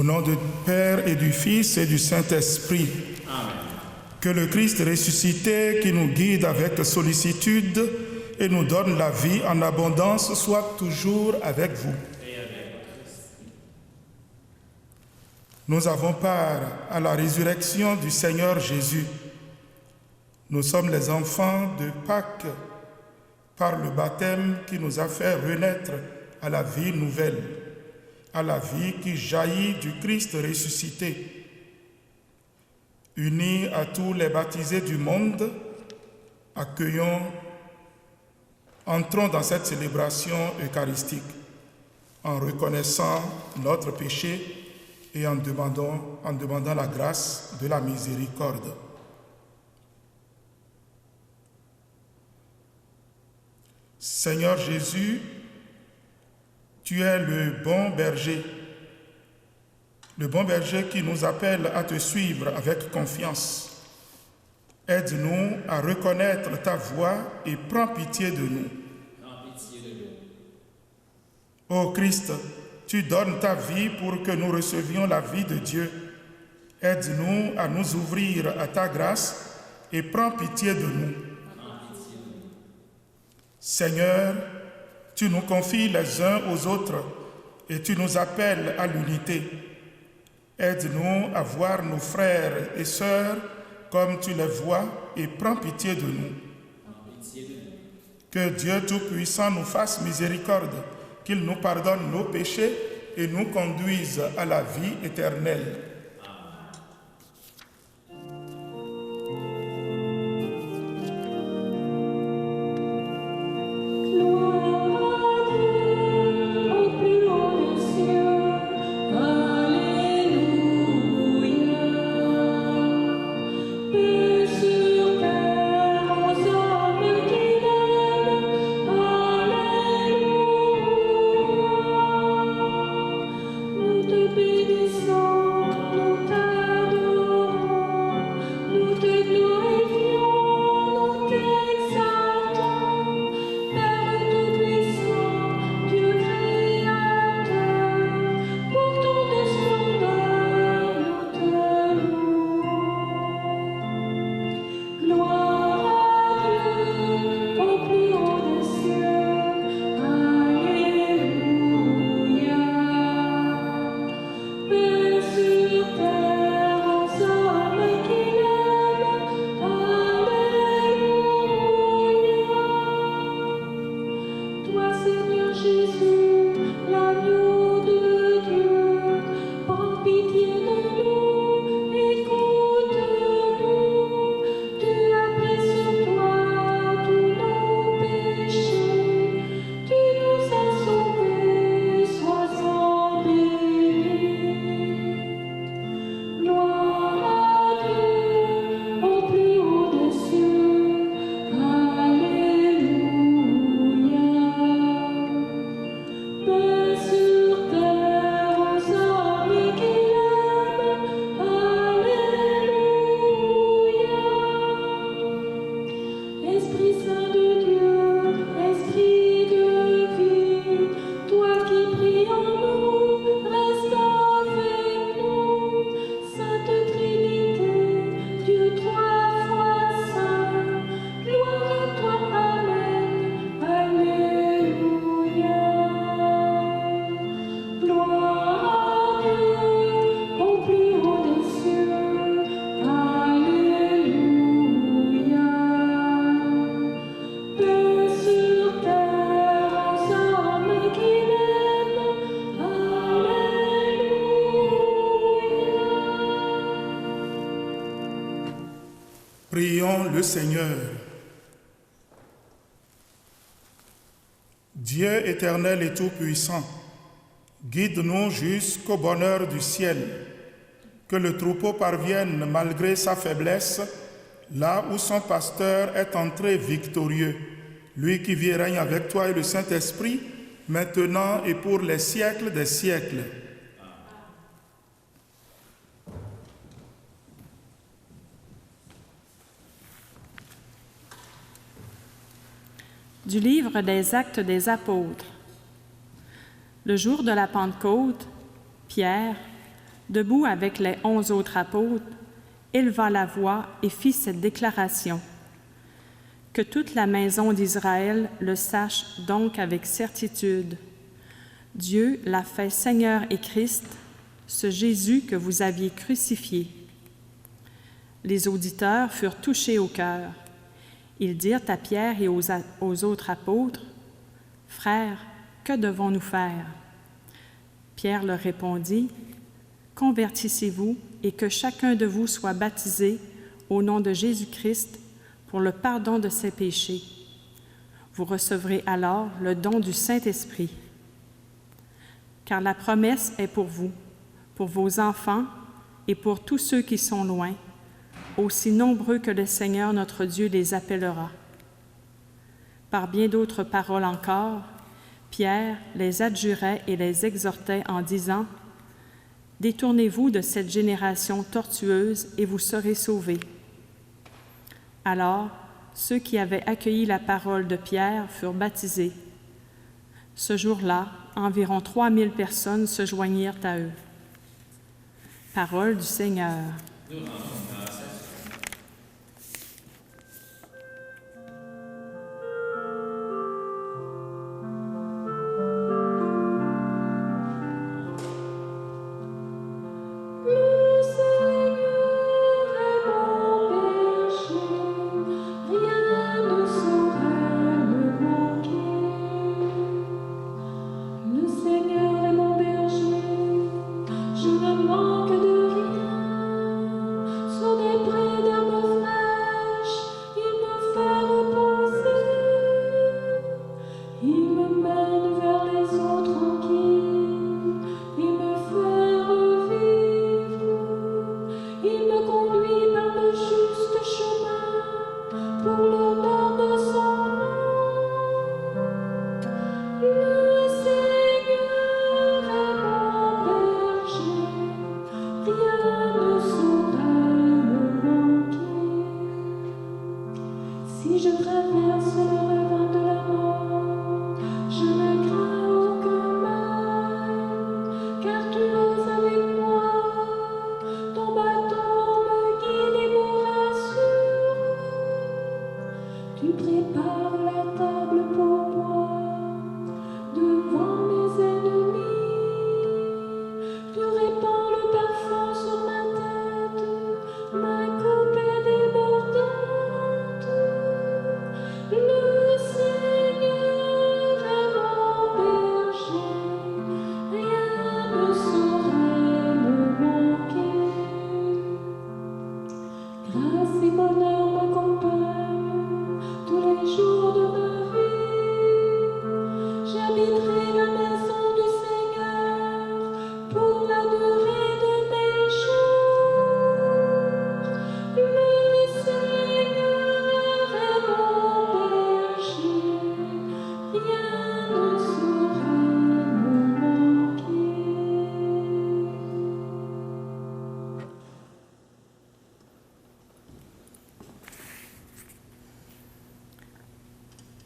nom du Père et du Fils et du Saint-Esprit. Amen. Que le Christ ressuscité, qui nous guide avec sollicitude et nous donne la vie en abondance, soit toujours avec vous. Nous avons part à la résurrection du Seigneur Jésus. Nous sommes les enfants de Pâques par le baptême qui nous a fait renaître à la vie nouvelle, à la vie qui jaillit du Christ ressuscité. Unis à tous les baptisés du monde, entrons dans cette célébration eucharistique en reconnaissant notre péché et en demandant la grâce de la miséricorde. Seigneur Jésus, tu es le bon berger qui nous appelle à te suivre avec confiance. Aide-nous à reconnaître ta voix et prends pitié de nous. Ô Christ, tu donnes ta vie pour que nous recevions la vie de Dieu. Aide-nous à nous ouvrir à ta grâce et prends pitié de nous. Seigneur, tu nous confies les uns aux autres et tu nous appelles à l'unité. Aide-nous à voir nos frères et sœurs comme tu les vois et prends pitié de nous. Que Dieu Tout-Puissant nous fasse miséricorde, qu'il nous pardonne nos péchés et nous conduise à la vie éternelle. Prions le Seigneur. Dieu éternel et tout-puissant, guide-nous jusqu'au bonheur du ciel, que le troupeau parvienne, malgré sa faiblesse, là où son pasteur est entré victorieux, lui qui vit et règne avec toi et le Saint-Esprit, maintenant et pour les siècles des siècles. Du livre des Actes des Apôtres. Le jour de la Pentecôte, Pierre, Debout avec les 11 autres apôtres, éleva la voix et fit cette déclaration. Que toute la maison d'Israël le sache donc avec certitude. Dieu l'a fait Seigneur et Christ, ce Jésus que vous aviez crucifié. Les auditeurs furent touchés au cœur. Ils dirent à Pierre et aux autres apôtres, « Frères, que devons-nous faire? » Pierre leur répondit, « Convertissez-vous et que chacun de vous soit baptisé au nom de Jésus-Christ pour le pardon de ses péchés. Vous recevrez alors le don du Saint-Esprit. Car la promesse est pour vous, pour vos enfants et pour tous ceux qui sont loin, aussi nombreux que le Seigneur notre Dieu les appellera. » Par bien d'autres paroles encore, Pierre les adjurait et les exhortait en disant, « Détournez-vous de cette génération tortueuse et vous serez sauvés. » Alors, ceux qui avaient accueilli la parole de Pierre furent baptisés. Ce jour-là, environ 3000 personnes se joignirent à eux. Parole du Seigneur. Nous rendons grâce à Dieu.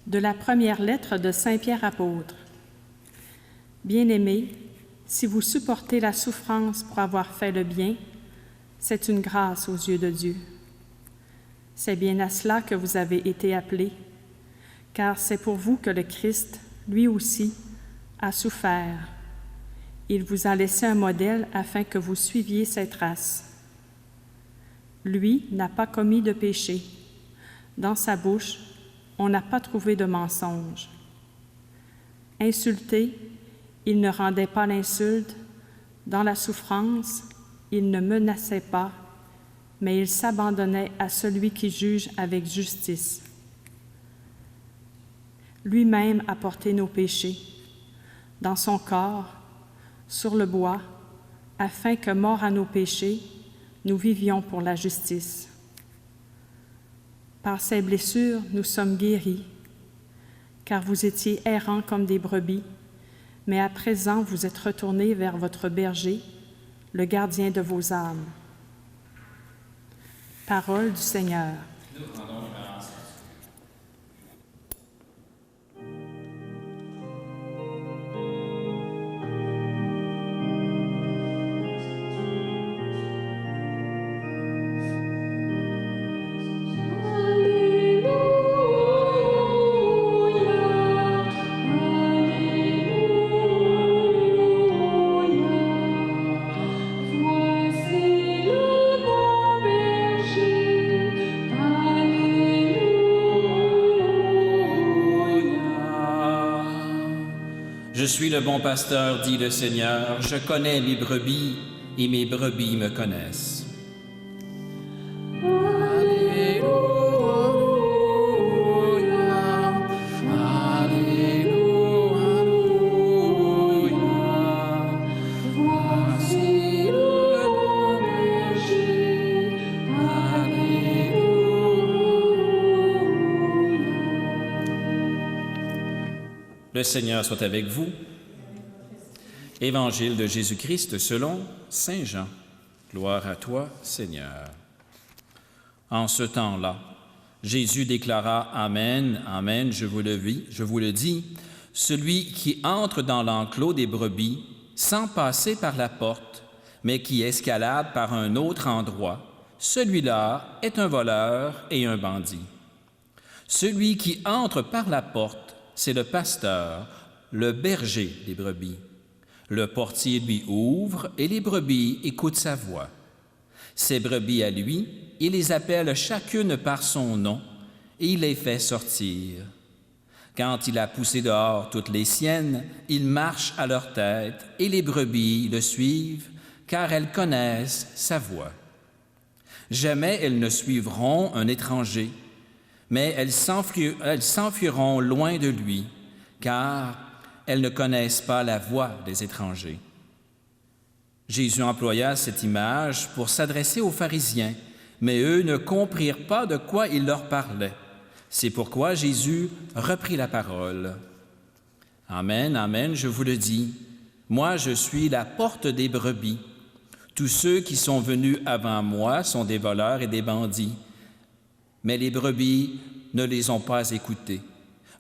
De la première lettre de Saint Pierre apôtre. Bien-aimés, si vous supportez la souffrance pour avoir fait le bien, c'est une grâce aux yeux de Dieu. C'est bien à cela que vous avez été appelés, car c'est pour vous que le Christ, lui aussi, a souffert. Il vous a laissé un modèle afin que vous suiviez ses traces. Lui n'a pas commis de péché. Dans sa bouche, on n'a pas trouvé de mensonge. Insulté, il ne rendait pas l'insulte. Dans la souffrance, il ne menaçait pas, mais il s'abandonnait à celui qui juge avec justice. Lui-même a porté nos péchés dans son corps, sur le bois, afin que, morts à nos péchés, nous vivions pour la justice. Par ses blessures, nous sommes guéris, car vous étiez errants comme des brebis, mais à présent vous êtes retournés vers votre berger, le gardien de vos âmes. Parole du Seigneur. Nous rendons grâce à Dieu. Je suis le bon pasteur, dit le Seigneur. Je connais mes brebis et mes brebis me connaissent. Le Seigneur soit avec vous. Évangile de Jésus-Christ selon Saint Jean. Gloire à toi, Seigneur. En ce temps-là, Jésus déclara « Amen, Amen, je vous le dis, celui qui entre dans l'enclos des brebis sans passer par la porte, mais qui escalade par un autre endroit, celui-là est un voleur et un bandit. Celui qui entre par la porte, c'est le pasteur, le berger des brebis. Le portier lui ouvre et les brebis écoutent sa voix. Ces brebis à lui, il les appelle chacune par son nom et il les fait sortir. Quand il a poussé dehors toutes les siennes, il marche à leur tête et les brebis le suivent car elles connaissent sa voix. Jamais elles ne suivront un étranger, mais elles s'enfuiront loin de lui, car elles ne connaissent pas la voix des étrangers. Jésus employa cette image pour s'adresser aux pharisiens, mais eux ne comprirent pas de quoi il leur parlait. C'est pourquoi Jésus reprit la parole. « Amen, Amen, je vous le dis, moi je suis la porte des brebis. Tous ceux qui sont venus avant moi sont des voleurs et des bandits. Mais les brebis ne les ont pas écoutés.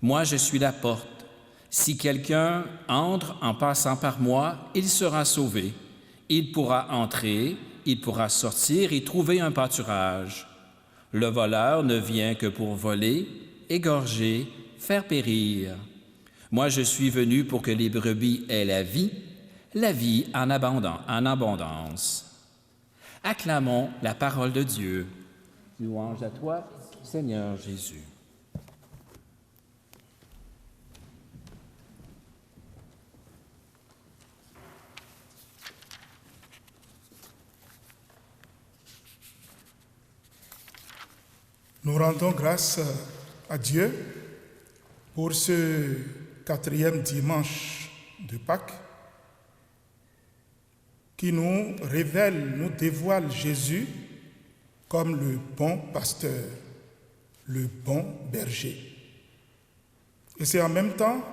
Moi, je suis la porte. Si quelqu'un entre en passant par moi, il sera sauvé. Il pourra entrer, il pourra sortir et trouver un pâturage. Le voleur ne vient que pour voler, égorger, faire périr. Moi, je suis venu pour que les brebis aient la vie en abondance. Acclamons la parole de Dieu. Louange à toi, Seigneur Jésus. Nous rendons grâce à Dieu pour ce 4e dimanche de Pâques qui nous révèle, nous dévoile Jésus comme le bon pasteur, le bon berger. Et c'est en même temps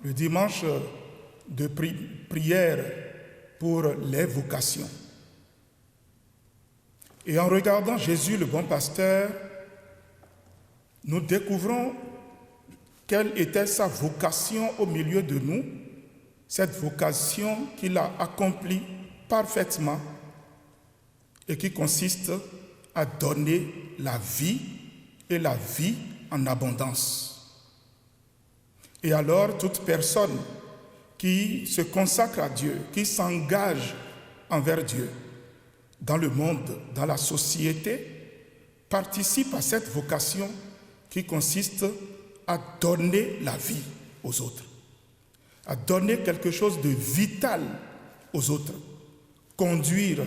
le dimanche de prière pour les vocations. Et en regardant Jésus, le bon pasteur, nous découvrons quelle était sa vocation au milieu de nous, cette vocation qu'il a accomplie parfaitement et qui consiste à donner la vie et la vie en abondance. Et alors, toute personne qui se consacre à Dieu, qui s'engage envers Dieu, dans le monde, dans la société, participe à cette vocation qui consiste à donner la vie aux autres, à donner quelque chose de vital aux autres, conduire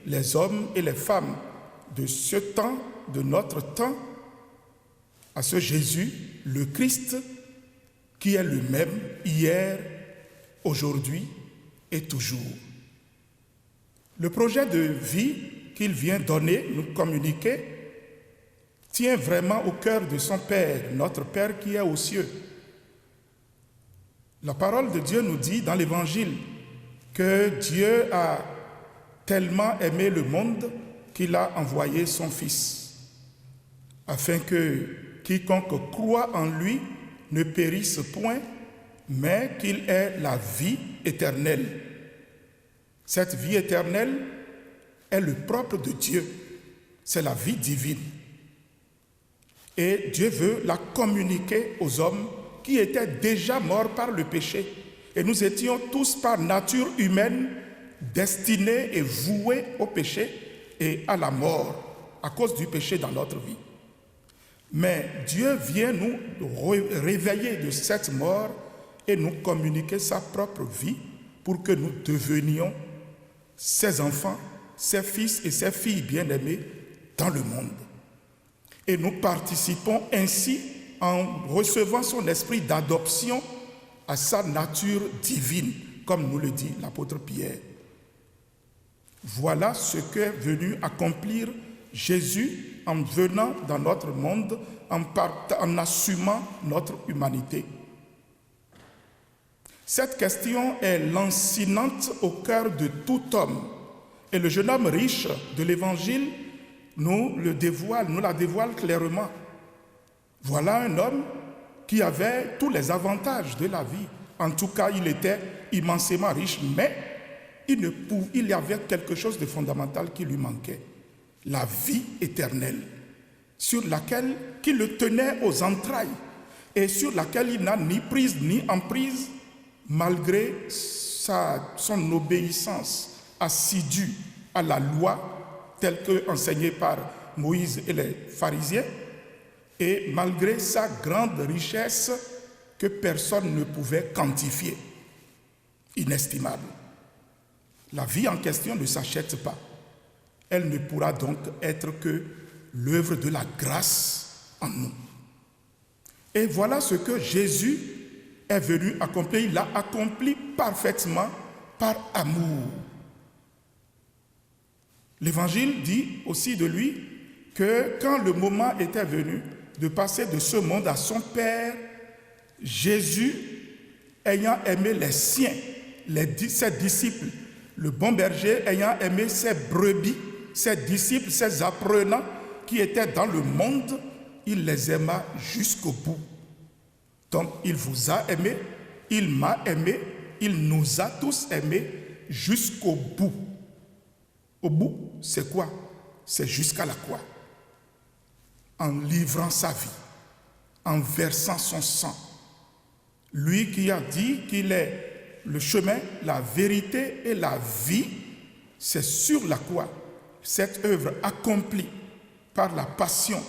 les hommes et les femmes de ce temps, de notre temps, à ce Jésus, le Christ, qui est le même hier, aujourd'hui et toujours. Le projet de vie qu'il vient donner, nous communiquer, tient vraiment au cœur de son Père, notre Père qui est aux cieux. La parole de Dieu nous dit dans l'Évangile que Dieu a tellement aimé le monde qu'il a envoyé son Fils, afin que quiconque croit en lui ne périsse point, mais qu'il ait la vie éternelle. Cette vie éternelle est le propre de Dieu, c'est la vie divine. Et Dieu veut la communiquer aux hommes qui étaient déjà morts par le péché. Et nous étions tous par nature humaine destinés et voués au péché et à la mort à cause du péché dans notre vie. Mais Dieu vient nous réveiller de cette mort et nous communiquer sa propre vie pour que nous devenions ses enfants, ses fils et ses filles bien-aimés dans le monde. Et nous participons ainsi en recevant son esprit d'adoption à sa nature divine, comme nous le dit l'apôtre Pierre. Voilà ce qu'est venu accomplir Jésus en venant dans notre monde, en assumant notre humanité. Cette question est lancinante au cœur de tout homme. Et le jeune homme riche de l'Évangile nous la dévoile clairement. Voilà un homme qui avait tous les avantages de la vie. En tout cas, il était immensément riche, mais il y avait quelque chose de fondamental qui lui manquait. La vie éternelle, qui le tenait aux entrailles et sur laquelle il n'a ni prise ni emprise, malgré son obéissance assidue à la loi telle qu'enseignée par Moïse et les pharisiens, et malgré sa grande richesse que personne ne pouvait quantifier, inestimable. La vie en question ne s'achète pas. Elle ne pourra donc être que l'œuvre de la grâce en nous. Et voilà ce que Jésus est venu accomplir. Il l'a accompli parfaitement par amour. L'Évangile dit aussi de lui que quand le moment était venu de passer de ce monde à son Père, Jésus, ayant aimé les siens, ses disciples, le bon berger ayant aimé ses brebis, ses disciples, ses apprenants qui étaient dans le monde, il les aima jusqu'au bout. Donc il vous a aimé, il m'a aimé, il nous a tous aimés jusqu'au bout. Au bout, c'est quoi? C'est jusqu'à la croix. En livrant sa vie, en versant son sang. Lui qui a dit qu'il est le chemin, la vérité et la vie, c'est sur la croix, cette œuvre accomplie par la passion,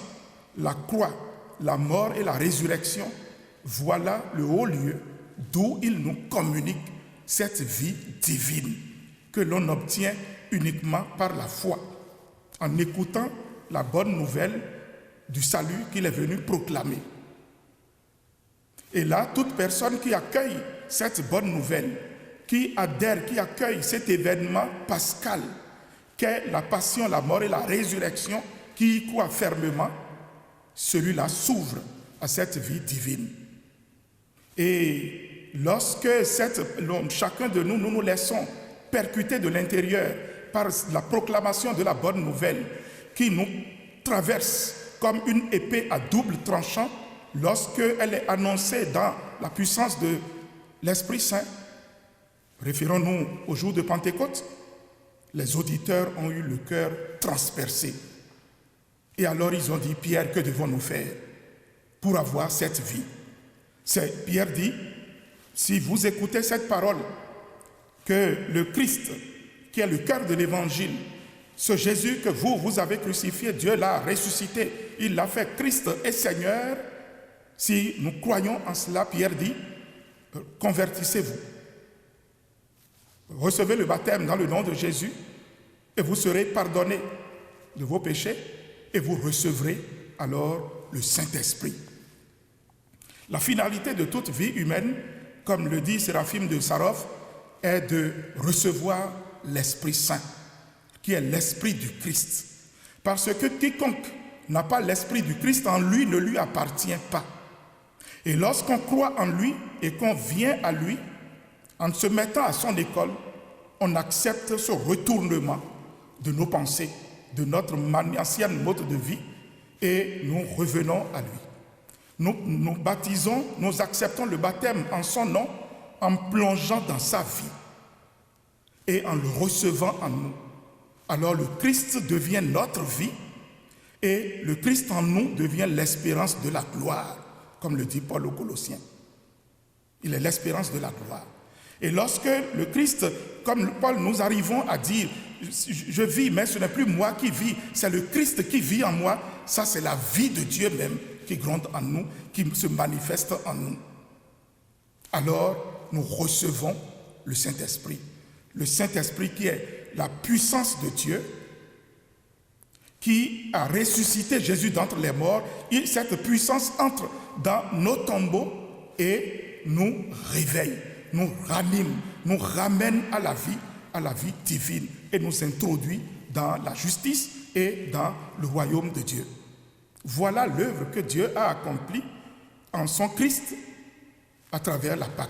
la croix, la mort et la résurrection, voilà le haut lieu d'où il nous communique cette vie divine que l'on obtient uniquement par la foi, en écoutant la bonne nouvelle du salut qu'il est venu proclamer. Et là, toute personne qui accueille cette bonne nouvelle, qui adhère, qui accueille cet événement pascal, qu'est la passion, la mort et la résurrection, qui y croit fermement, celui-là s'ouvre à cette vie divine. Et lorsque chacun de nous, nous nous laissons percuter de l'intérieur par la proclamation de la bonne nouvelle qui nous traverse comme une épée à double tranchant, lorsqu'elle est annoncée dans la puissance de l'Esprit Saint, référons-nous au jour de Pentecôte, les auditeurs ont eu le cœur transpercé. Et alors ils ont dit, Pierre, que devons-nous faire pour avoir cette vie? Pierre dit, si vous écoutez cette parole, que le Christ, qui est le cœur de l'Évangile, ce Jésus que vous avez crucifié, Dieu l'a ressuscité, il l'a fait Christ et Seigneur. Si nous croyons en cela, Pierre dit, convertissez-vous. Recevez le baptême dans le nom de Jésus et vous serez pardonnés de vos péchés et vous recevrez alors le Saint-Esprit. La finalité de toute vie humaine, comme le dit Séraphime de Sarov, est de recevoir l'Esprit Saint, qui est l'Esprit du Christ. Parce que quiconque n'a pas l'Esprit du Christ en lui ne lui appartient pas. Et lorsqu'on croit en lui et qu'on vient à lui, en se mettant à son école, on accepte ce retournement de nos pensées, de notre ancienne mode de vie, et nous revenons à lui. Nous baptisons, nous acceptons le baptême en son nom, en plongeant dans sa vie et en le recevant en nous. Alors le Christ devient notre vie et le Christ en nous devient l'espérance de la gloire, comme le dit Paul aux Colossiens. Il est l'espérance de la gloire. Et lorsque le Christ, comme Paul, nous arrivons à dire « Je vis, mais ce n'est plus moi qui vis, c'est le Christ qui vit en moi », ça c'est la vie de Dieu même qui gronde en nous, qui se manifeste en nous. alors nous recevons le Saint-Esprit. Le Saint-Esprit qui est la puissance de Dieu, qui a ressuscité Jésus d'entre les morts. Et cette puissance entre dans nos tombeaux et nous réveille, nous ranime, nous ramène à la vie divine et nous introduit dans la justice et dans le royaume de Dieu. Voilà l'œuvre que Dieu a accomplie en son Christ à travers la Pâque,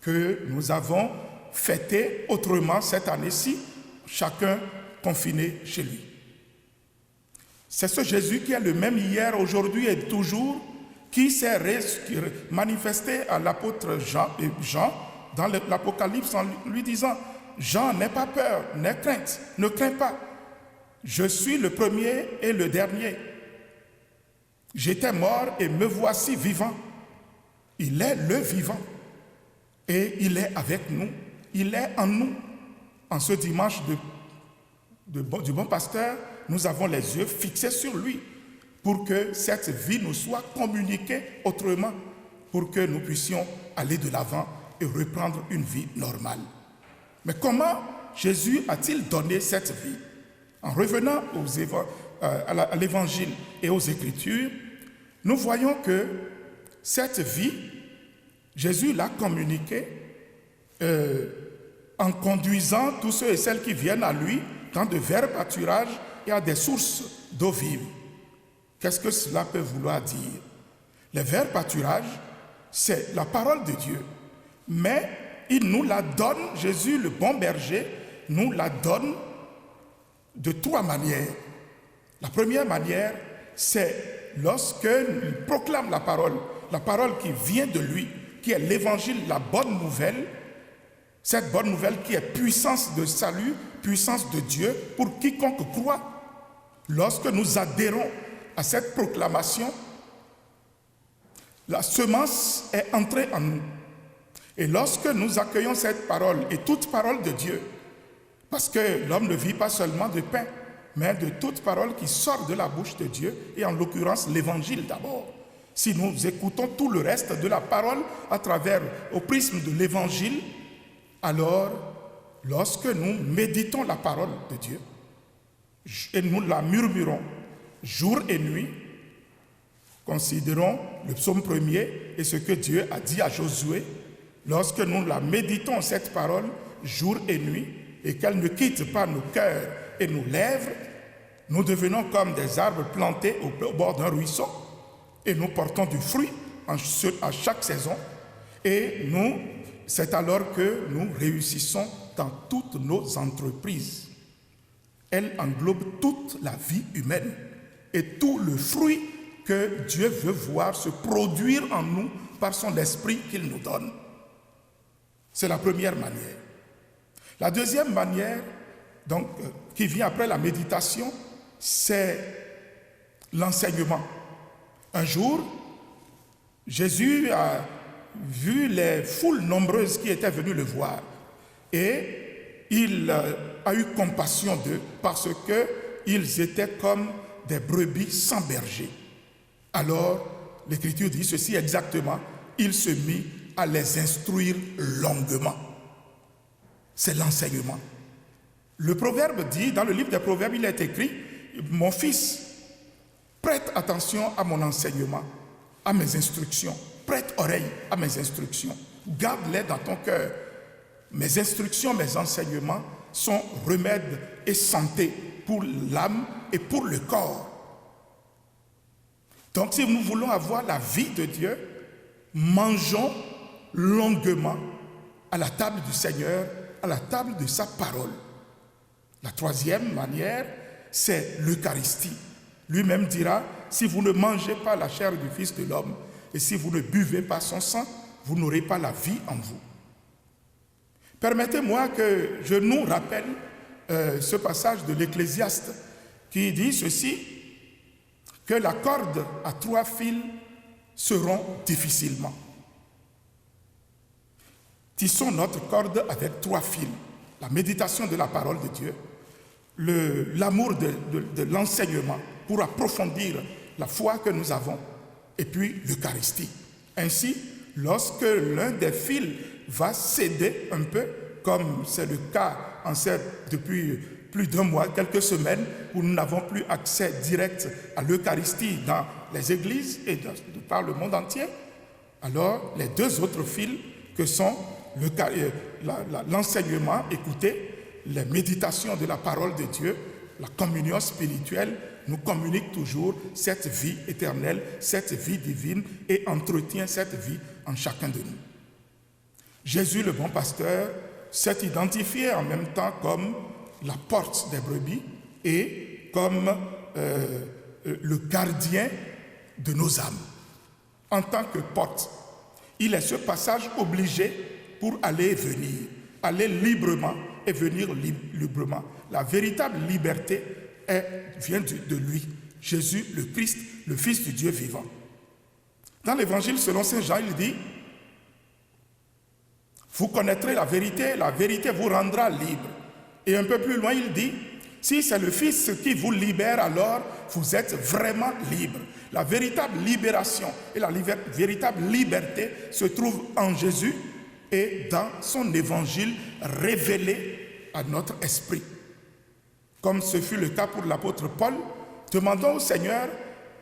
que nous avons fêté autrement cette année-ci, chacun confiné chez lui. C'est ce Jésus qui est le même hier, aujourd'hui et toujours, qui s'est manifesté à l'apôtre Jean dans l'Apocalypse en lui disant « Jean, n'aie pas peur, n'aie crainte, ne crains pas. Je suis le premier et le dernier. J'étais mort et me voici vivant. » Il est le vivant et il est avec nous, il est en nous. En ce dimanche du bon pasteur, nous avons les yeux fixés sur lui pour que cette vie nous soit communiquée autrement, pour que nous puissions aller de l'avant et reprendre une vie normale. Mais comment Jésus a-t-il donné cette vie? En revenant à l'Évangile et aux Écritures, nous voyons que cette vie, Jésus l'a communiquée en conduisant tous ceux et celles qui viennent à lui dans de verts pâturages et à des sources d'eau vive. Qu'est-ce que cela peut vouloir dire? Les verts pâturages, c'est la parole de Dieu. Mais il nous la donne, Jésus, le bon berger, nous la donne de trois manières. La première manière, c'est lorsqu'il proclame la parole qui vient de lui, qui est l'évangile, la bonne nouvelle, cette bonne nouvelle qui est puissance de salut, puissance de Dieu pour quiconque croit. Lorsque nous adhérons à cette proclamation, la semence est entrée en nous. Et lorsque nous accueillons cette parole et toute parole de Dieu, parce que l'homme ne vit pas seulement de pain, mais de toute parole qui sort de la bouche de Dieu, et en l'occurrence l'évangile d'abord. Si nous écoutons tout le reste de la parole au prisme de l'évangile, alors lorsque nous méditons la parole de Dieu et nous la murmurons jour et nuit, considérons le psaume 1er et ce que Dieu a dit à Josué, lorsque nous la méditons cette parole jour et nuit et qu'elle ne quitte pas nos cœurs et nos lèvres, nous devenons comme des arbres plantés au bord d'un ruisseau et nous portons du fruit à chaque saison et c'est alors que nous réussissons dans toutes nos entreprises. Elle englobe toute la vie humaine et tout le fruit que Dieu veut voir se produire en nous par son esprit qu'il nous donne. C'est la première manière. La deuxième manière, donc, qui vient après la méditation, c'est l'enseignement. Un jour, Jésus a vu les foules nombreuses qui étaient venues le voir et il a eu compassion d'eux parce qu'ils étaient comme des brebis sans berger. Alors, l'Écriture dit ceci exactement, il se mit à les instruire longuement. C'est l'enseignement. Le proverbe dit, dans le livre des proverbes, il est écrit, mon fils, prête attention à mon enseignement, à mes instructions, prête oreille à mes instructions, garde-les dans ton cœur. Mes instructions, mes enseignements sont remède et santé pour l'âme et pour le corps. Donc si nous voulons avoir la vie de Dieu, mangeons longuement à la table du Seigneur, à la table de sa parole. La troisième manière, c'est l'Eucharistie. Lui-même dira, si vous ne mangez pas la chair du Fils de l'homme et si vous ne buvez pas son sang, vous n'aurez pas la vie en vous. Permettez-moi que je nous rappelle ce passage de l'Ecclésiaste qui dit ceci, que la corde à 3 fils se rompt difficilement. Tissons notre corde avec 3 fils. La méditation de la parole de Dieu, l'amour de l'enseignement pour approfondir la foi que nous avons, et puis l'Eucharistie. Ainsi, lorsque l'un des fils va céder un peu, comme c'est le cas depuis plus d'un mois, quelques semaines, où nous n'avons plus accès direct à l'Eucharistie dans les églises et par le monde entier, alors les deux autres fils que sont l'enseignement écouté, les méditations de la parole de Dieu, la communion spirituelle, nous communique toujours cette vie éternelle, cette vie divine et entretient cette vie en chacun de nous. Jésus, le bon pasteur, s'est identifié en même temps comme la porte des brebis et comme le gardien de nos âmes. En tant que porte, il est ce passage obligé pour aller et venir, aller librement et venir librement. La véritable liberté vient de lui, Jésus le Christ, le Fils du Dieu vivant. Dans l'Évangile selon saint Jean, il dit « Vous connaîtrez la vérité vous rendra libre. » Et un peu plus loin, il dit « Si c'est le Fils qui vous libère, alors vous êtes vraiment libre. » La véritable libération et la véritable liberté se trouvent en Jésus et dans son Évangile révélé à notre esprit. Comme ce fut le cas pour l'apôtre Paul, demandons au Seigneur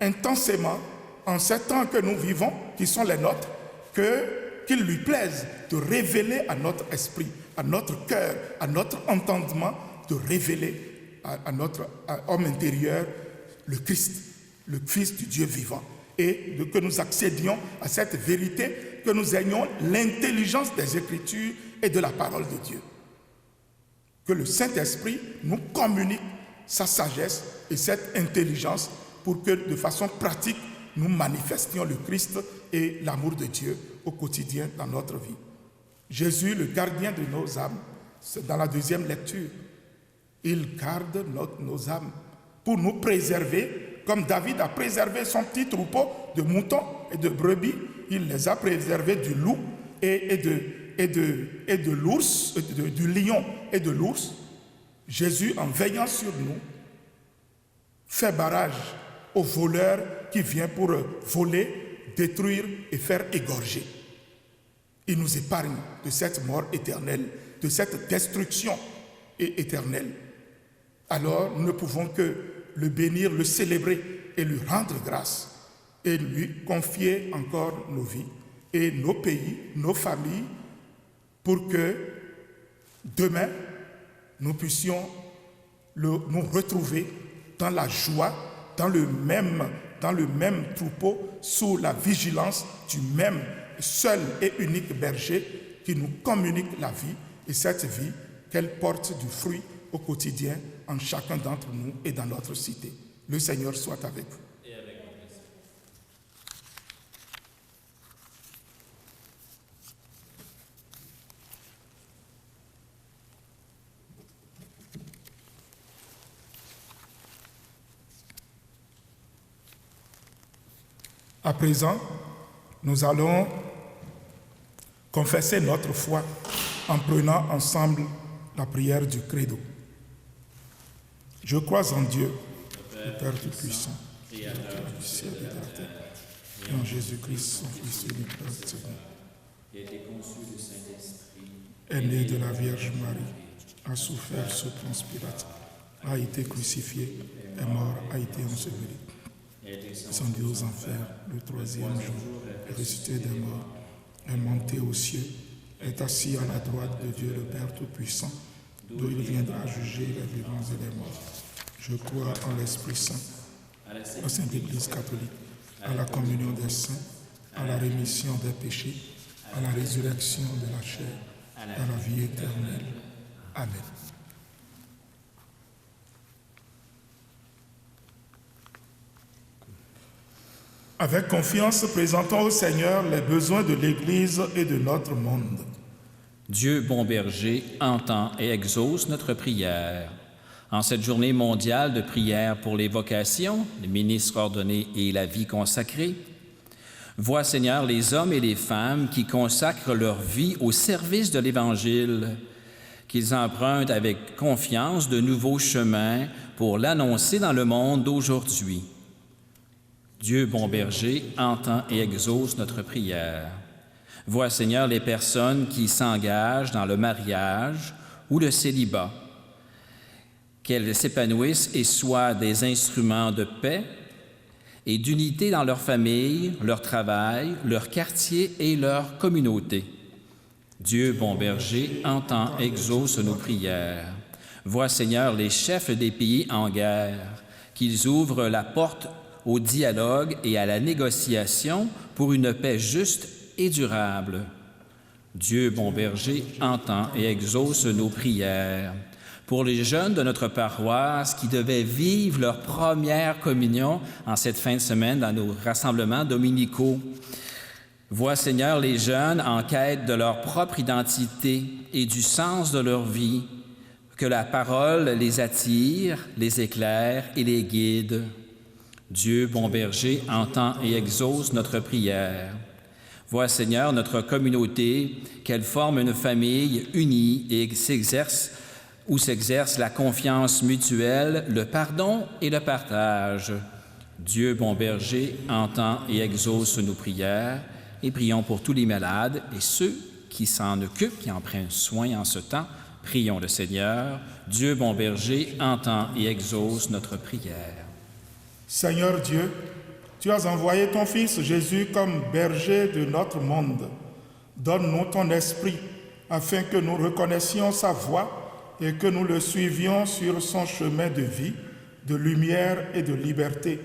intensément, en ces temps que nous vivons, qui sont les nôtres, qu'il lui plaise de révéler à notre esprit, à notre cœur, à notre entendement, de révéler à notre homme intérieur le Christ, le Fils du Dieu vivant, et que nous accédions à cette vérité, que nous ayons l'intelligence des Écritures et de la parole de Dieu. Que le Saint-Esprit nous communique sa sagesse et cette intelligence pour que de façon pratique, nous manifestions le Christ et l'amour de Dieu au quotidien dans notre vie. Jésus, le gardien de nos âmes, c'est dans la deuxième lecture. Il garde nos âmes pour nous préserver, comme David a préservé son petit troupeau de moutons et de brebis. Il les a préservés du loup et de l'ours, du lion et de l'ours. Jésus, en veillant sur nous, fait barrage aux voleurs qui viennent pour voler, détruire et faire égorger. Il nous épargne de cette mort éternelle, de cette destruction éternelle. Alors, nous ne pouvons que le bénir, le célébrer et lui rendre grâce et lui confier encore nos vies et nos pays, nos familles, pour que demain, nous puissions nous retrouver dans la joie, dans le même troupeau, sous la vigilance du même seul et unique berger qui nous communique la vie, et cette vie, qu'elle porte du fruit au quotidien en chacun d'entre nous et dans notre cité. Le Seigneur soit avec vous. À présent, nous allons confesser notre foi en prenant ensemble la prière du Credo. Je crois en Dieu, le Père Tout-Puissant, Créateur du ciel et de la terre, et en Jésus-Christ, son Fils unique, notre Seigneur, qui a été conçu du Saint-Esprit, est né de la Vierge Marie, a souffert sous Ponce Pilate, a été crucifié, est mort, a été enseveli, descendu aux enfers le troisième jour, est ressuscité des morts, est monté aux cieux, est assis à la droite de Dieu le Père Tout-Puissant, d'où il viendra juger les vivants et les morts. Je crois en l'Esprit Saint, la Sainte Église catholique, à la communion des saints, à la rémission des péchés, à la résurrection de la chair, à la vie éternelle. Amen. Avec confiance, présentons au Seigneur les besoins de l'Église et de notre monde. Dieu, bon berger, entend et exauce notre prière. En cette journée mondiale de prière pour les vocations, les ministres ordonnés et la vie consacrée, vois, Seigneur, les hommes et les femmes qui consacrent leur vie au service de l'Évangile, qu'ils empruntent avec confiance de nouveaux chemins pour l'annoncer dans le monde d'aujourd'hui. Dieu, bon berger, entend et exauce notre prière. Vois, Seigneur, les personnes qui s'engagent dans le mariage ou le célibat, qu'elles s'épanouissent et soient des instruments de paix et d'unité dans leur famille, leur travail, leur quartier et leur communauté. Dieu, bon berger, entend, exauce nos prières. Vois, Seigneur, les chefs des pays en guerre, qu'ils ouvrent la porte au dialogue et à la négociation pour une paix juste et durable. Dieu, bon berger, entend et exauce nos prières. Pour les jeunes de notre paroisse qui devaient vivre leur première communion en cette fin de semaine dans nos rassemblements dominicaux, vois, Seigneur, les jeunes en quête de leur propre identité et du sens de leur vie, que la parole les attire, les éclaire et les guide. Dieu, bon berger, entend et exauce notre prière. Vois, Seigneur, notre communauté, qu'elle forme une famille unie et s'exerce la confiance mutuelle, le pardon et le partage. Dieu, bon berger, entend et exauce nos prières. Et prions pour tous les malades et ceux qui s'en occupent, qui en prennent soin en ce temps. Prions le Seigneur. Dieu, bon berger, entend et exauce notre prière. Seigneur Dieu, tu as envoyé ton Fils Jésus comme berger de notre monde. Donne-nous ton esprit afin que nous reconnaissions sa voie et que nous le suivions sur son chemin de vie, de lumière et de liberté.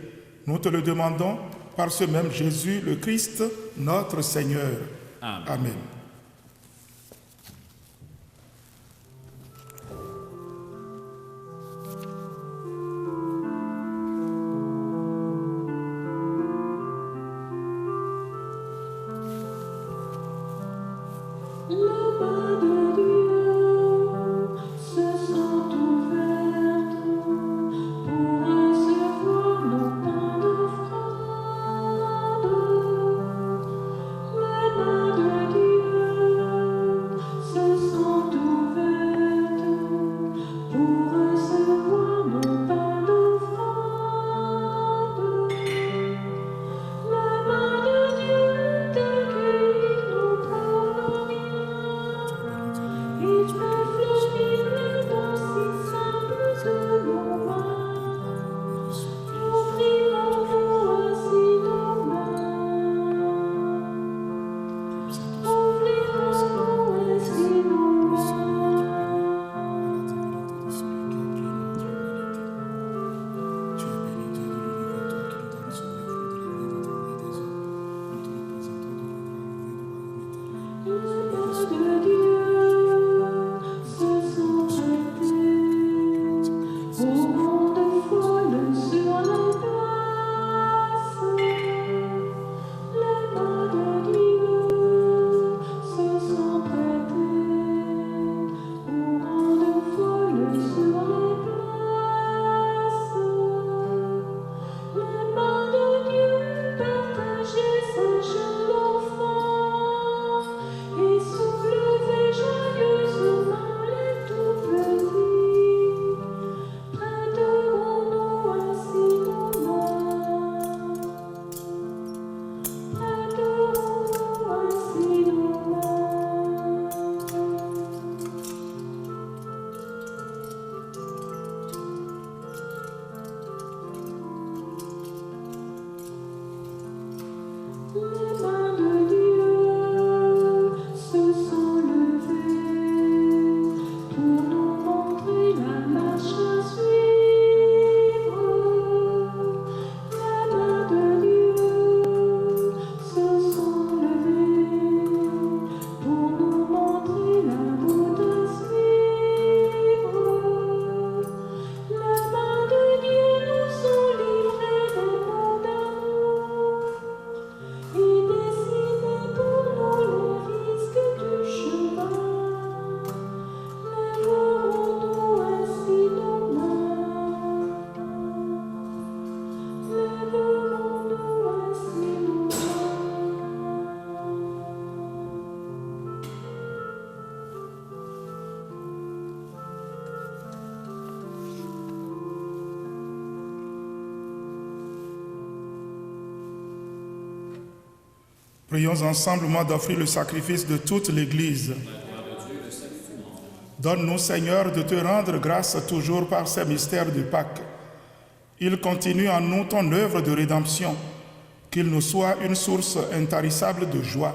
Nous te le demandons par ce même Jésus, le Christ, notre Seigneur. Amen. Amen. Prions ensemble d'offrir le sacrifice de toute l'Église. Donne-nous, Seigneur, de te rendre grâce toujours par ces mystères de Pâques. Il continue en nous ton œuvre de rédemption, qu'il nous soit une source intarissable de joie.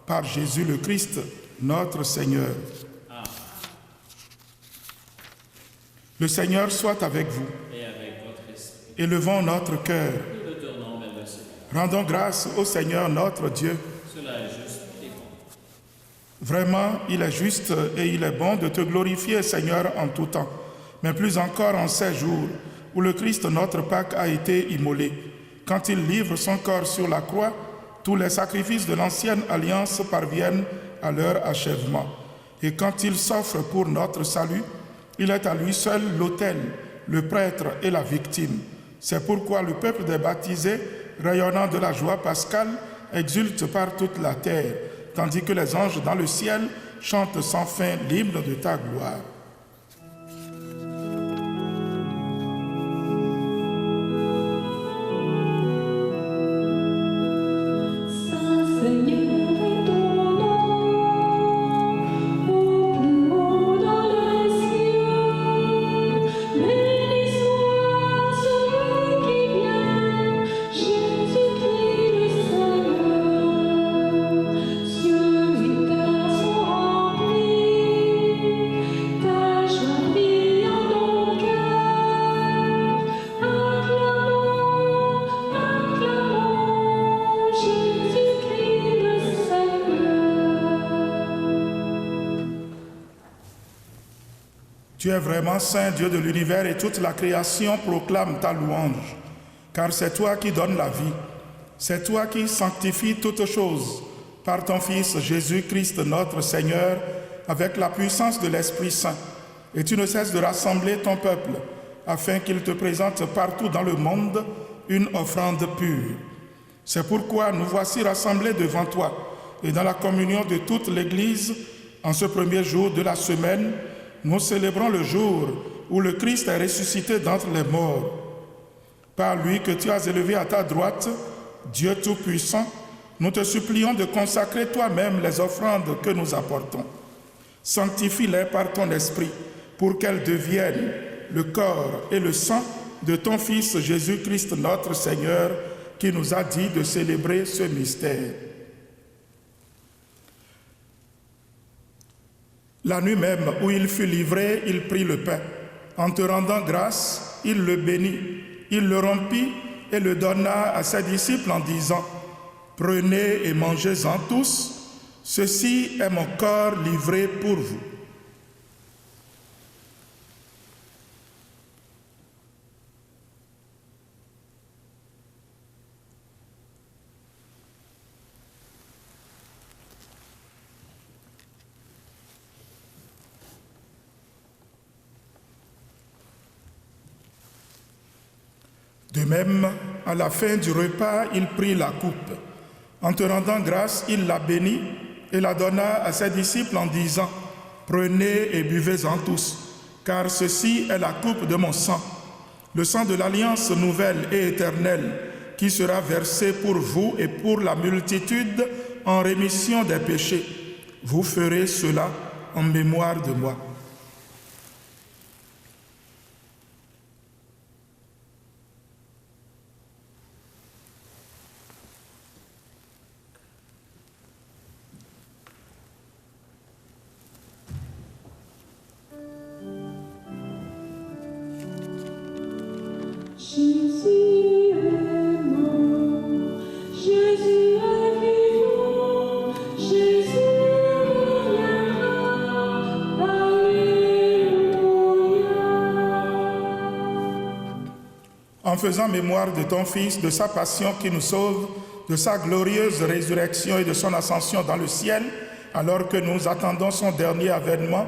Par Jésus le Christ, notre Seigneur. Amen. Le Seigneur soit avec vous. Et avec votre esprit. Élevons notre cœur. Nous le tournons vers le Seigneur. Rendons grâce au Seigneur notre Dieu. Cela est juste et bon. Vraiment, il est juste et il est bon de te glorifier, Seigneur, en tout temps, mais plus encore en ces jours où le Christ, notre Pâque, a été immolé. Quand il livre son corps sur la croix, tous les sacrifices de l'ancienne alliance parviennent à leur achèvement. Et quand il s'offre pour notre salut, il est à lui seul l'autel, le prêtre et la victime. C'est pourquoi le peuple des baptisés, rayonnant de la joie pascale, exulte par toute la terre, tandis que les anges dans le ciel chantent sans fin l'hymne de ta gloire. Tu es vraiment saint, Dieu de l'univers, et toute la création proclame ta louange. Car c'est toi qui donnes la vie. C'est toi qui sanctifies toutes choses par ton Fils Jésus-Christ notre Seigneur, avec la puissance de l'Esprit Saint. Et tu ne cesses de rassembler ton peuple, afin qu'il te présente partout dans le monde une offrande pure. C'est pourquoi nous voici rassemblés devant toi, et dans la communion de toute l'Église, en ce premier jour de la semaine, nous célébrons le jour où le Christ est ressuscité d'entre les morts. Par lui que tu as élevé à ta droite, Dieu Tout-Puissant, nous te supplions de consacrer toi-même les offrandes que nous apportons. Sanctifie-les par ton esprit, pour qu'elles deviennent le corps et le sang de ton Fils Jésus-Christ notre Seigneur, qui nous a dit de célébrer ce mystère. La nuit même où il fut livré, il prit le pain. En te rendant grâce, il le bénit. Il le rompit et le donna à ses disciples en disant : « Prenez et mangez-en tous, ceci est mon corps livré pour vous. » De même, à la fin du repas, il prit la coupe. En te rendant grâce, il la bénit et la donna à ses disciples en disant : « Prenez et buvez-en tous, car ceci est la coupe de mon sang, le sang de l'alliance nouvelle et éternelle, qui sera versé pour vous et pour la multitude en rémission des péchés. Vous ferez cela en mémoire de moi. » En faisant mémoire de ton Fils, de sa passion qui nous sauve, de sa glorieuse résurrection et de son ascension dans le ciel, alors que nous attendons son dernier avènement,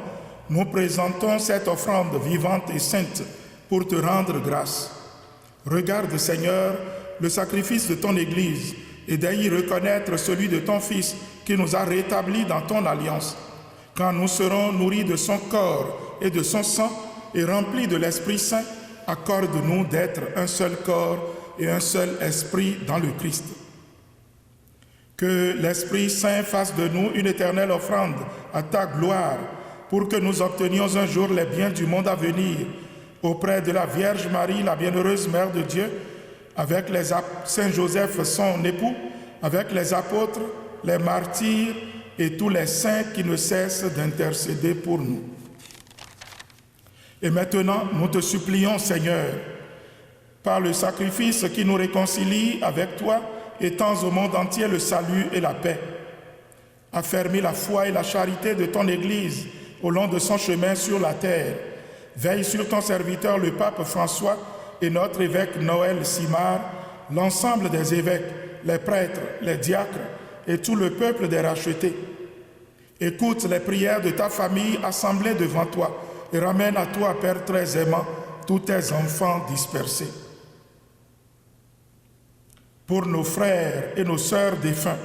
nous présentons cette offrande vivante et sainte pour te rendre grâce. Regarde, Seigneur, le sacrifice de ton Église et d'y reconnaître celui de ton Fils qui nous a rétablis dans ton alliance. Quand nous serons nourris de son corps et de son sang et remplis de l'Esprit Saint, accorde-nous d'être un seul corps et un seul esprit dans le Christ. Que l'Esprit Saint fasse de nous une éternelle offrande à ta gloire, pour que nous obtenions un jour les biens du monde à venir, auprès de la Vierge Marie, la bienheureuse Mère de Dieu, avec Saint Joseph, son époux, avec les apôtres, les martyrs et tous les saints qui ne cessent d'intercéder pour nous. Et maintenant, nous te supplions, Seigneur, par le sacrifice qui nous réconcilie avec toi, étends au monde entier le salut et la paix. Affermis la foi et la charité de ton Église au long de son chemin sur la terre. Veille sur ton serviteur, le pape François, et notre évêque Noël Simard, l'ensemble des évêques, les prêtres, les diacres et tout le peuple des rachetés. Écoute les prières de ta famille assemblée devant toi et ramène à toi, Père très aimant, tous tes enfants dispersés. Pour nos frères et nos sœurs défunts,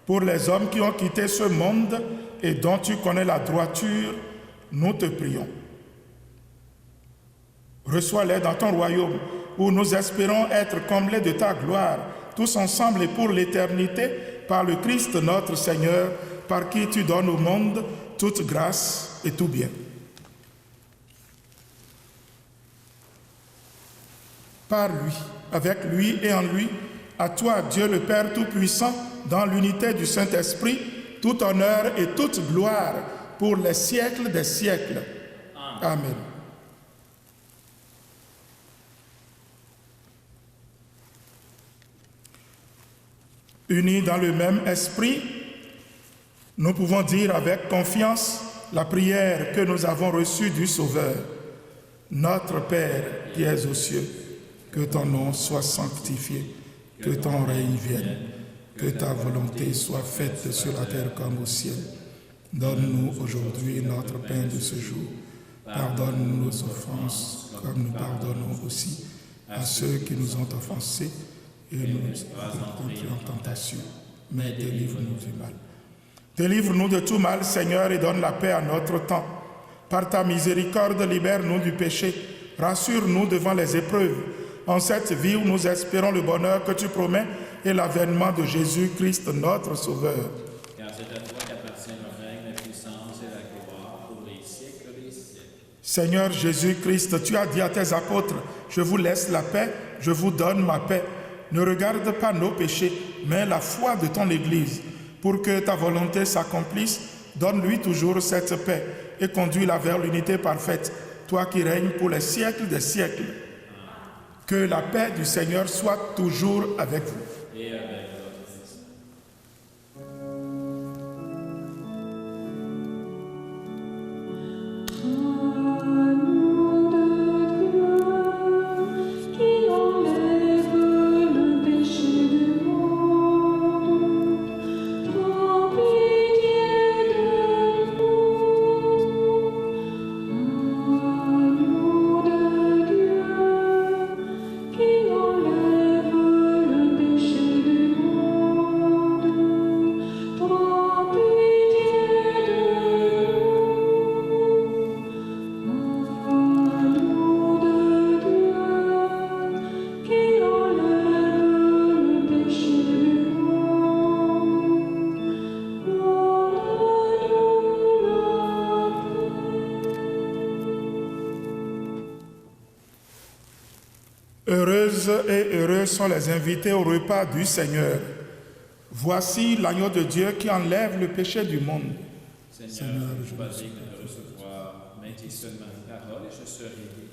pour les hommes qui ont quitté ce monde et dont tu connais la droiture, nous te prions. Reçois-les dans ton royaume, où nous espérons être comblés de ta gloire, tous ensemble et pour l'éternité, par le Christ notre Seigneur, par qui tu donnes au monde toute grâce et tout bien. Par lui, avec lui et en lui, à toi, Dieu le Père Tout-Puissant, dans l'unité du Saint-Esprit, tout honneur et toute gloire pour les siècles des siècles. Amen. Unis dans le même esprit, nous pouvons dire avec confiance la prière que nous avons reçue du Sauveur. Notre Père qui es aux cieux, que ton nom soit sanctifié, que ton règne vienne, que ta volonté soit faite sur la terre comme au ciel. Donne-nous aujourd'hui notre pain de ce jour. Pardonne nos offenses comme nous pardonnons aussi à ceux qui nous ont offensés, et ne nous pas entrer en tentation, mais délivre-nous du mal. Délivre-nous de tout mal, Seigneur, et donne la paix à notre temps. Par ta miséricorde, libère-nous du péché. Rassure-nous devant les épreuves. En cette vie où nous espérons le bonheur que tu promets et l'avènement de Jésus-Christ, notre Sauveur. Car c'est à toi qu'appartient le règne, la puissance et la gloire pour les siècles des siècles. Seigneur Jésus-Christ, tu as dit à tes apôtres, je vous laisse la paix, je vous donne ma paix. Ne regarde pas nos péchés, mais la foi de ton Église. Pour que ta volonté s'accomplisse, donne-lui toujours cette paix et conduis-la vers l'unité parfaite, toi qui règnes pour les siècles des siècles. Que la paix du Seigneur soit toujours avec vous. Et avec votre esprit. Heureuses et heureux sont les invités au repas du Seigneur. Voici l'agneau de Dieu qui enlève le péché du monde. Seigneur, je ne suis pas digne de recevoir, mais dis seulement une parole et je serai guéri.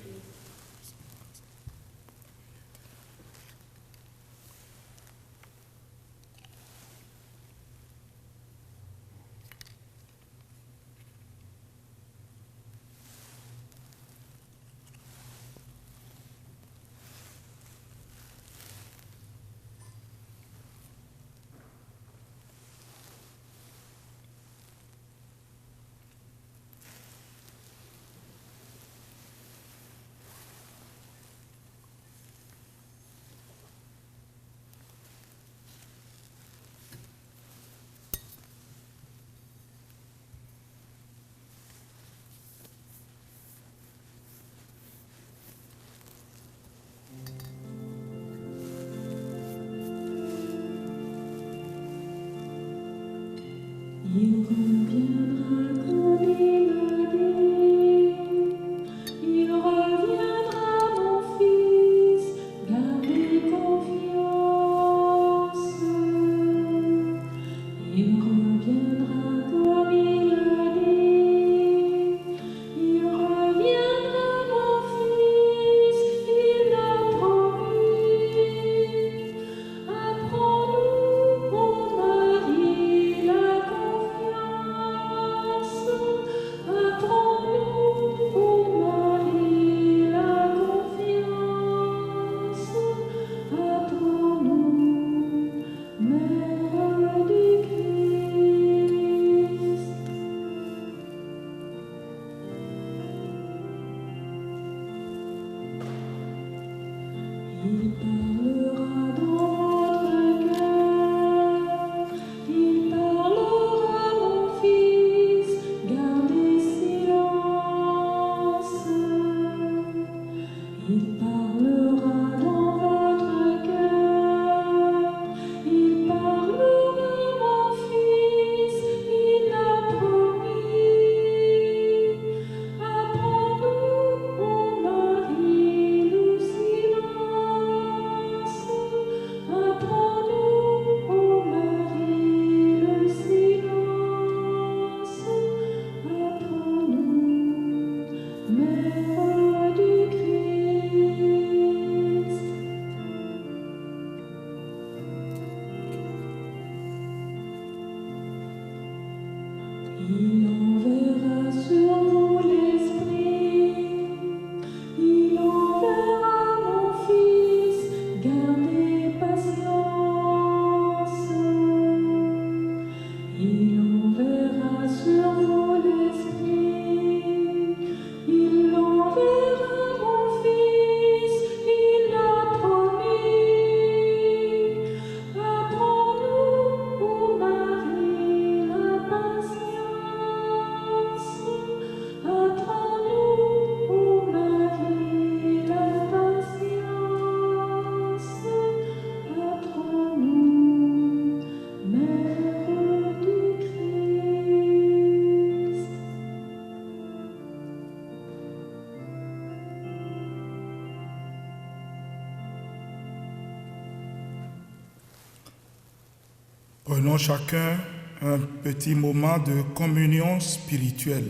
Prenons chacun un petit moment de communion spirituelle.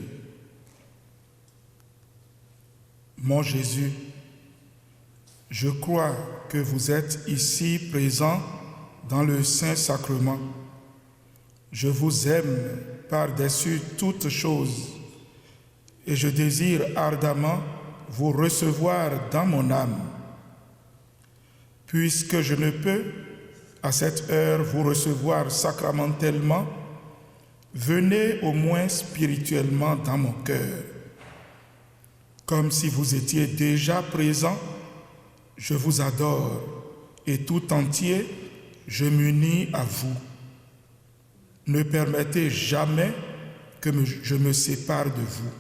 Mon Jésus, je crois que vous êtes ici présent dans le Saint-Sacrement. Je vous aime par-dessus toutes choses et je désire ardemment vous recevoir dans mon âme. Puisque je ne peux à cette heure vous recevoir sacramentellement, venez au moins spirituellement dans mon cœur. Comme si vous étiez déjà présent, je vous adore et tout entier, je m'unis à vous. Ne permettez jamais que je me sépare de vous.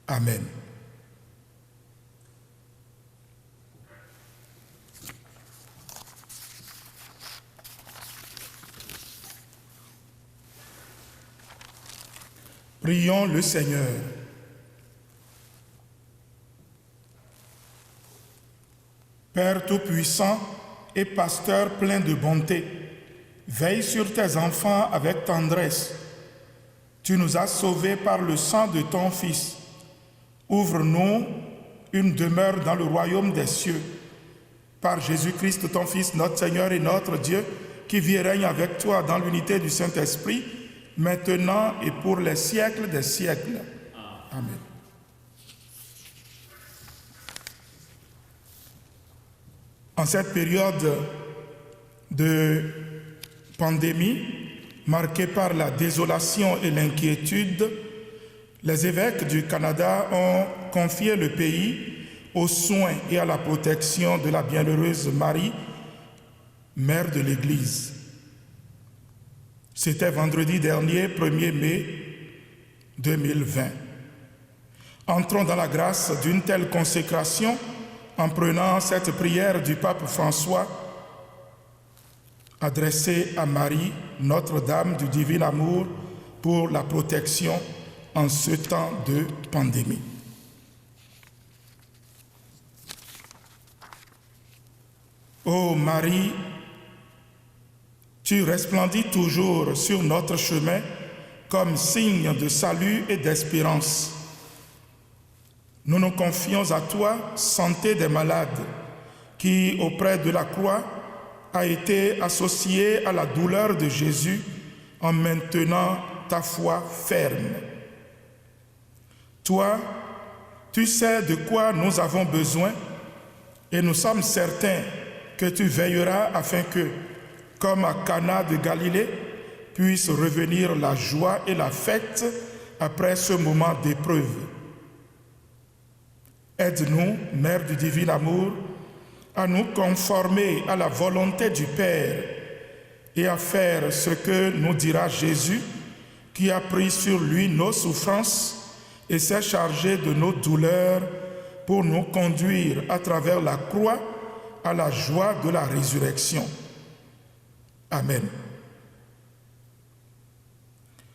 Amen. Prions le Seigneur. Père Tout-Puissant et Pasteur plein de bonté, veille sur tes enfants avec tendresse. Tu nous as sauvés par le sang de ton Fils. Ouvre-nous une demeure dans le royaume des cieux. Par Jésus-Christ, ton Fils, notre Seigneur et notre Dieu, qui vit et règne avec toi dans l'unité du Saint-Esprit, maintenant et pour les siècles des siècles. Amen. En cette période de pandémie, marquée par la désolation et l'inquiétude, les évêques du Canada ont confié le pays aux soins et à la protection de la bienheureuse Marie, mère de l'Église. C'était vendredi dernier, 1er mai 2020. Entrons dans la grâce d'une telle consécration en prenant cette prière du pape François. adressée à Marie, Notre-Dame du Divin Amour, pour la protection en ce temps de pandémie. Ô Marie, tu resplendis toujours sur notre chemin comme signe de salut et d'espérance. Nous nous confions à toi, santé des malades, qui, auprès de la croix, a été associée à la douleur de Jésus en maintenant ta foi ferme. Toi, tu sais de quoi nous avons besoin et nous sommes certains que tu veilleras afin que, comme à Cana de Galilée, puisse revenir la joie et la fête après ce moment d'épreuve. Aide-nous, Mère du divin amour, à nous conformer à la volonté du Père et à faire ce que nous dira Jésus, qui a pris sur lui nos souffrances et s'est chargé de nos douleurs pour nous conduire à travers la croix à la joie de la résurrection. Amen.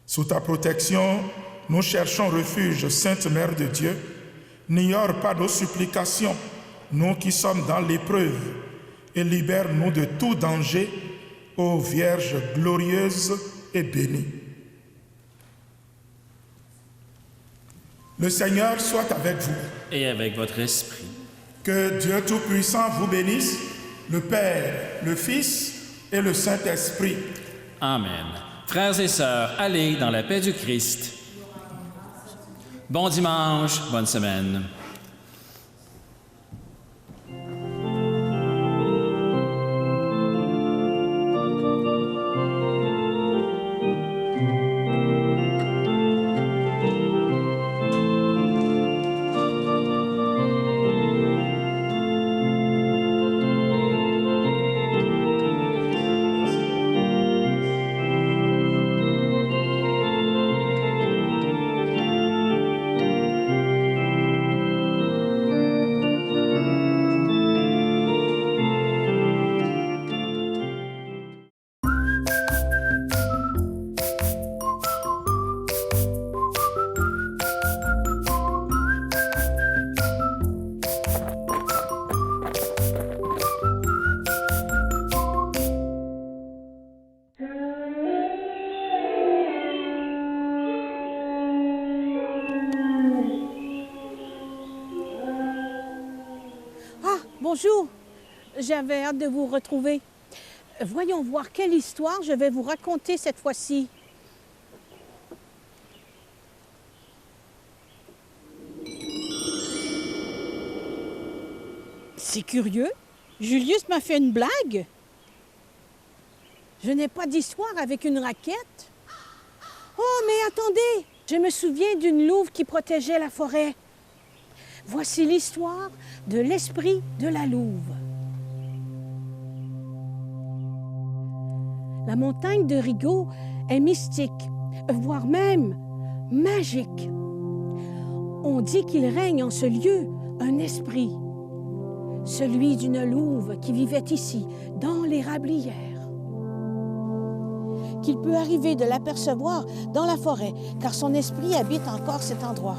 Sous ta protection, nous cherchons refuge, Sainte Mère de Dieu. N'ignore pas nos supplications, nous qui sommes dans l'épreuve, et libère-nous de tout danger, ô Vierge glorieuse et bénie. Le Seigneur soit avec vous. Et avec votre esprit. Que Dieu Tout-Puissant vous bénisse, le Père, le Fils et le Saint-Esprit. Amen. Frères et sœurs, allez dans la paix du Christ. Bon dimanche, bonne semaine. Bonjour, j'avais hâte de vous retrouver. Voyons voir quelle histoire je vais vous raconter cette fois-ci. C'est curieux, Julius m'a fait une blague. Je n'ai pas d'histoire avec une raquette. Oh, mais attendez, je me souviens d'une louve qui protégeait la forêt. Voici l'histoire de l'esprit de la louve. La montagne de Rigaud est mystique, voire même magique. On dit qu'il règne en ce lieu un esprit, celui d'une louve qui vivait ici, dans l'érablière. Qu'il peut arriver de l'apercevoir dans la forêt, car son esprit habite encore cet endroit.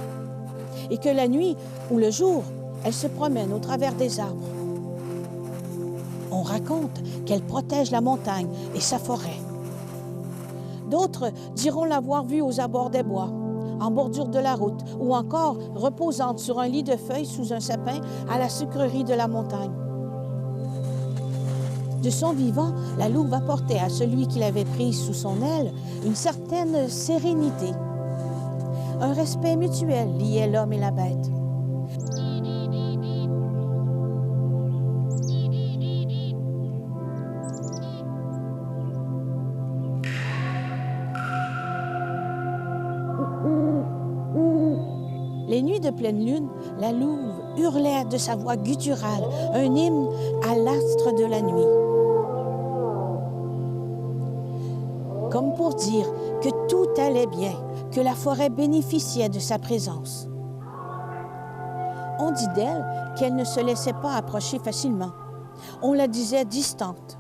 Et que la nuit ou le jour, elle se promène au travers des arbres. On raconte qu'elle protège la montagne et sa forêt. D'autres diront l'avoir vue aux abords des bois, en bordure de la route, ou encore reposante sur un lit de feuilles sous un sapin à la sucrerie de la montagne. De son vivant, la louve apportait à celui qui l'avait prise sous son aile une certaine sérénité. Un respect mutuel liait l'homme et la bête. Les nuits de pleine lune, la louve hurlait de sa voix gutturale, un hymne à l'astre de la nuit. Comme pour dire que tout allait bien, que la forêt bénéficiait de sa présence. On dit d'elle qu'elle ne se laissait pas approcher facilement. On la disait distante.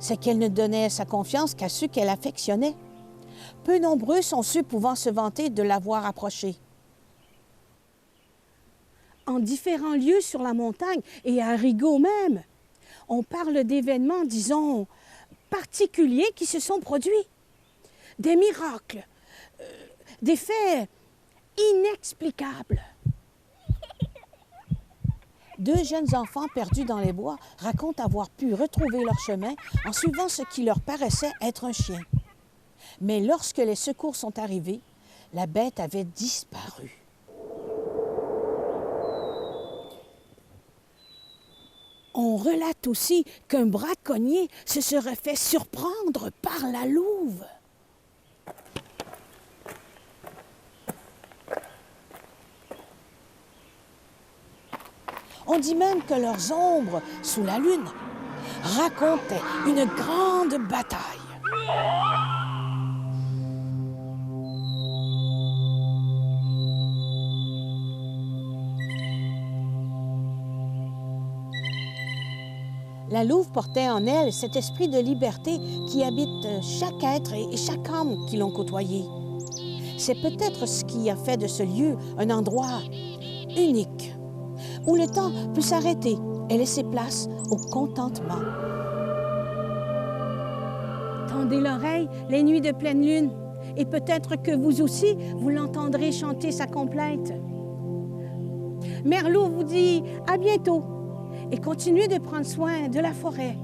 c'est qu'elle ne donnait sa confiance qu'à ceux qu'elle affectionnait. Peu nombreux sont ceux pouvant se vanter de l'avoir approchée. En différents lieux sur la montagne et à Rigaud même, on parle d'événements, disons, particuliers qui se sont produits. Des miracles, des faits inexplicables. 2 jeunes enfants perdus dans les bois racontent avoir pu retrouver leur chemin en suivant ce qui leur paraissait être un chien. Mais lorsque les secours sont arrivés, la bête avait disparu. On relate aussi qu'un braconnier se serait fait surprendre par la louve. On dit même que leurs ombres, sous la lune, racontaient une grande bataille. La louve portait en elle cet esprit de liberté qui habite chaque être et chaque âme qui l'ont côtoyé. C'est peut-être ce qui a fait de ce lieu un endroit unique, où le temps peut s'arrêter et laisser place au contentement. Tendez l'oreille les nuits de pleine lune, et peut-être que vous aussi, vous l'entendrez chanter sa complainte. Mère Louve vous dit à bientôt et continuez de prendre soin de la forêt.